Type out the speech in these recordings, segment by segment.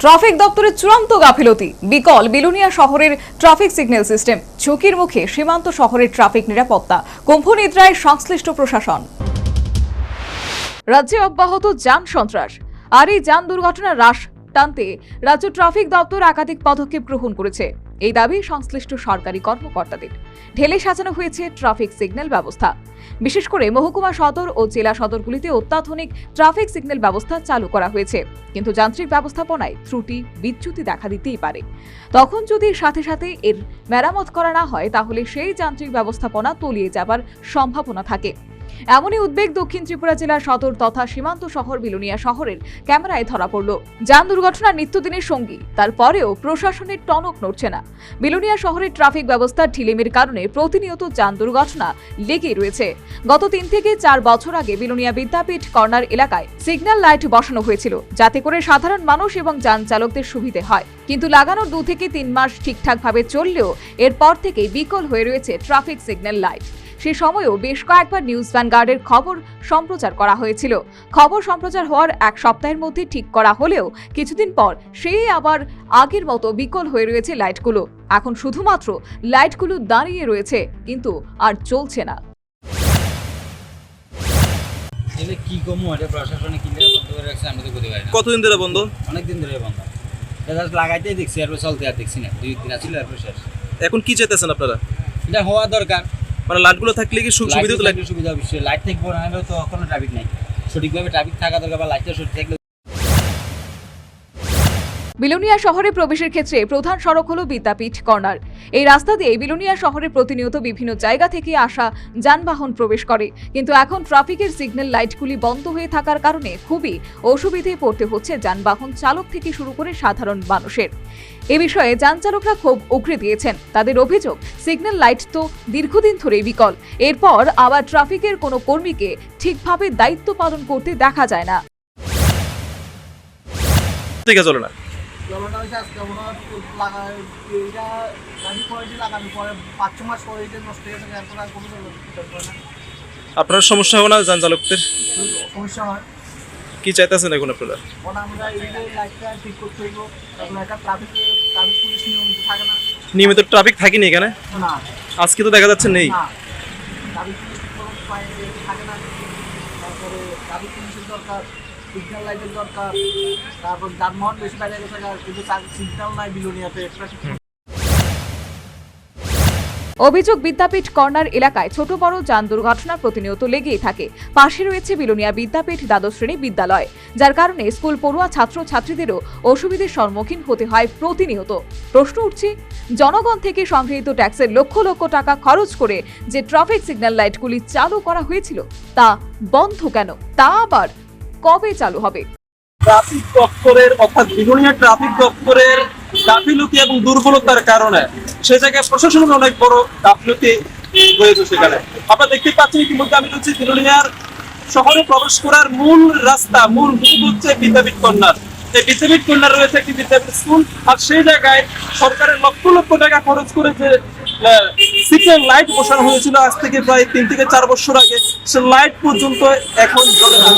Traffic দপ্তরের চূড়ান্ত গাফিলতি, বিকল বিলুনিয়া শহরের ট্রাফিক সিগন্যাল সিস্টেম, ঝুঁকির মুখে সীমান্ত শহরের ট্রাফিক নিরাপত্তা, কুম্ভনিদ্রায় সংশ্লিষ্ট প্রশাসন। রাজ্যে অব্যাহত যান সন্ত্রাস আর এই যান দুর্ঘটনা হ্রাস টানতে রাজ্য ট্রাফিক দপ্তর একাধিক পদক্ষেপ গ্রহণ করেছে। এই দাবি সংশ্লিষ্ট সরকারি কর্মকর্তাদের। ঢেলে সাজানো হয়েছে ট্রাফিক সিগন্যাল ব্যবস্থা। বিশেষ করে মহকুমা সদর ও জেলা সদরগুলিতে অত্যাধুনিক ট্রাফিক সিগন্যাল ব্যবস্থা চালু করা হয়েছে, কিন্তু যান্ত্রিক ব্যবস্থাপনায় ত্রুটি বিচ্যুতি দেখা দিতেই পারে। তখন যদি সাথে সাথে এর মেরামত করা না হয়, তাহলে সেই যান্ত্রিক ব্যবস্থাপনা তলিয়ে যাবার সম্ভাবনা থাকে। এমনই উদ্বেগ দক্ষিণ ত্রিপুরা জেলার সদর তথা সীমান্ত শহর বিলুনিয়া শহরের ক্যামেরায় ধরা পড়ল। যান দুর্ঘটনার নিত্যদিনের সঙ্গী, তারপরেও প্রশাসনের টনক নড়ছে না। বিলুনিয়া শহরের ট্রাফিক ব্যবস্থার ঢিলেমির কারণে প্রতিনিয়ত যান দুর্ঘটনা লেগেই রয়েছে। গত 3 থেকে 4 বছর আগে বিলুনিয়া বিদ্যাপীঠ কর্নার এলাকায় সিগন্যাল লাইট বসানো হয়েছিল, যাতে করে সাধারণ মানুষ এবং যান চালকদের সুবিধে হয়। কিন্তু লাগানোর 2 থেকে 3 মাস ঠিকঠাকভাবে চললেও এরপর থেকেই বিকল হয়ে রয়েছে ট্রাফিক সিগন্যাল লাইট। সে সময়ও বেশ কয়েকবার নিউজ ভ্যানগার্ডের খবর সম্প্রচার করা হয়েছিল। খবর সম্প্রচার হওয়ার 1 সপ্তাহের মধ্যে ঠিক করা হলেও কিছুদিন পর সেই আবার আগের মতো বিকল হয়ে রয়েছে লাইটগুলো। এখন শুধুমাত্র লাইটগুলো দাঁড়িয়ে রয়েছে, কিন্তু আর চলছে না। কতদিন ধরে বন্ধ? অনেকদিন ধরে বন্ধ। লাগাইতেই দেখছি, আর চলতে আর দেখছি না। 2 দিন আছিল আর শেষ। এখন কি চাইতেছেন আপনারা? এটা হওয়া দরকার। মানে লাইটগুলো থাকলে কি সুবিধা হতো? লাইটের সুবিধা অবশ্যই। লাইট থাকবে না হলে তো কোনো ট্রাফিক নাই। সঠিকভাবে ট্রাফিক থাকা দরকার, বা লাইটটা সঠিক থাকলে। বিলুনিয়া শহরে প্রবেশের ক্ষেত্রে প্রধান সড়ক হলো বিদ্যাপীঠ কর্নার। এই রাস্তা দিয়ে বিলুনিয়া শহরে প্রতিনিয়ত বিভিন্ন জায়গা থেকে আসা যানবাহন প্রবেশ করে, কিন্তু এখন ট্রাফিকের সিগন্যাল লাইটগুলি বন্ধ হয়ে থাকার কারণে খুবই অসুবিধায় পড়তে হচ্ছে যানবাহন চালক থেকে শুরু করে সাধারণ মানুষের। এ বিষয়ে যান চালকরা ক্ষোভ উগরে দিয়েছেন। তাদের অভিযোগ, সিগন্যাল লাইট তো দীর্ঘদিন ধরেই বিকল, এরপর আবার ট্রাফিকের কোনো কর্মীকে ঠিকভাবে দায়িত্ব পালন করতে দেখা যায় না। ঠিক আছে, চলে না। আপনার সমস্যা হবে না? যান চালকদের সমস্যা হয়। কি চাইতেছেন এখন আপনারা? নিয়মিত ট্রাফিক থাকেনি এখানে? আজকে তো দেখা যাচ্ছে নেই। সিগন্যাল লাইটের দরকার, তারপর যানবাহন বেশি বাইরে গেছে, কিন্তু সিগন্যাল নাই বিলুনিয়াতে। অভিযোগ, বিদ্যাপীঠ কর্নার এলাকায় ছোট বড় যান দুর্ঘটনা প্রতিনিয়ত লেগেই থাকে। পাশে রয়েছে বিলুনিয়া বিদ্যাপীঠ দ্বাদশ শ্রেণী বিদ্যালয়, যার কারণে স্কুল পড়ুয়া ছাত্র ছাত্রীদেরও অসুবিধার সম্মুখীন হতে হয় প্রতিনিয়ত। প্রশ্ন উঠছে, জনগণ থেকে সংগৃহীত ট্যাক্সের লক্ষ লক্ষ টাকা খরচ করে যে ট্রাফিক সিগন্যাল লাইটগুলি চালু করা হয়েছিল, তা বন্ধ কেন? তা আবার কবে চালু হবে? ট্রাফিক দপ্তরের অর্থাৎ বিলুনিয়া ট্রাফিক দপ্তরের গাফিলতি এবং দুর্বলতার কারণে সে জায়গায় প্রশাসনের অনেক বড় গাফিলতি হয়েছে। সেখানে আপনারা দেখতে পাচ্ছেন, ইতিমধ্যে আমি বলছি বিলুনিয়ার শহরে প্রবেশ করার মূল রাস্তা, মূল মুখ হচ্ছে বিদ্যাপীঠ কর্নার। এই বিদ্যাপীঠ কর্নার রয়েছে একটি বিদ্যাপীঠ স্কুল, আর সেই জায়গায় সরকারের লক্ষ লক্ষ টাকা খরচ করে যে সিগন্যাল লাইট বসানো হয়েছিল আজ থেকে প্রায় 3 থেকে 4 বছর আগে, সে লাইট পর্যন্ত এখন জ্বলে না।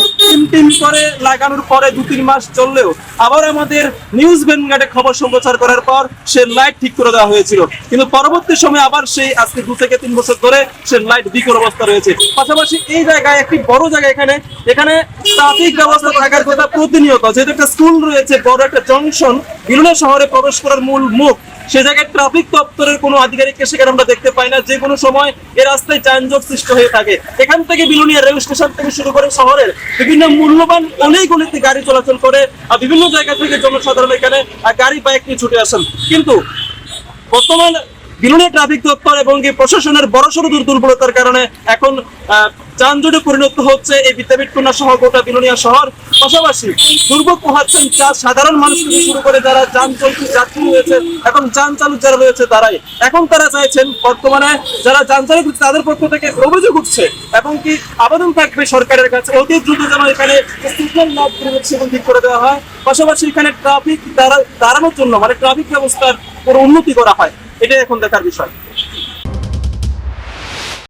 3 করে লাগানোর পরে 2-3 মাস চললেও আবার আমাদের নিউজ ভ্যানগার্ডে খবর সম্প্রচার করার পর সে লাইট ঠিক করে দেওয়া হয়েছিল, কিন্তু পরবর্তী সময় আবার সেই আজকে 2 থেকে 3 বছর ধরে সে লাইট বিকল অবস্থা রয়েছে। পাশাপাশি এই জায়গায় একটি বড় জায়গা, এখানে ট্রাফিক ব্যবস্থা থাকার কথা প্রতিনিয়ত, যেহেতু একটা স্কুল রয়েছে, বড় একটা জংশন, বিলুনিয়া শহরে প্রবেশ করার মূল মুখ, সে জায়গায় ট্রাফিক দপ্তরের কোনো আধিকারিককে সেখানে আমরা দেখতে পাই না। যে কোনো সময় এই রাস্তায় যানজট সৃষ্টি হয়ে থাকে। এখান থেকে বিলুনিয়া রেল স্টেশন থেকে শুরু করে শহরের বিভিন্ন মূল্যবান অনেকগুলিতে গাড়ি চলাচল করে, আর বিভিন্ন জায়গা থেকে জনসাধারণ এখানে গাড়ি বাইক নিয়ে ছুটে আসেন। কিন্তু বর্তমান বিলুনিয়া ট্রাফিক দপ্তর এবং প্রশাসনের বড়সড় দুর্বলতার কারণে এখন যানজটে পরিণত হচ্ছে এই বিদ্যাপীঠ কন্যা সহ গোটা বিলুনিয়া শহর। পাশাপাশি দুর্ভোগ পোহাচ্ছেন সাধারণ মানুষ থেকে শুরু করে যারা যান চলতি যাত্রী রয়েছে এবং যান চালক যারা রয়েছে তারাই। এখন তারা চাইছেন, বর্তমানে যারা যান চালক তাদের পক্ষ থেকে অভিযোগ উঠছে এবং কি আবেদন থাকবে সরকারের কাছে, অতি দ্রুত যেন এখানে সিগন্যাল লাইট সেগুলো ঠিক করে দেওয়া হয়। পাশাপাশি এখানে ট্রাফিক দাঁড়ানোর জন্য, মানে ট্রাফিক ব্যবস্থার কোনো উন্নতি করা হয়। এটাই এখন দেখার বিষয়।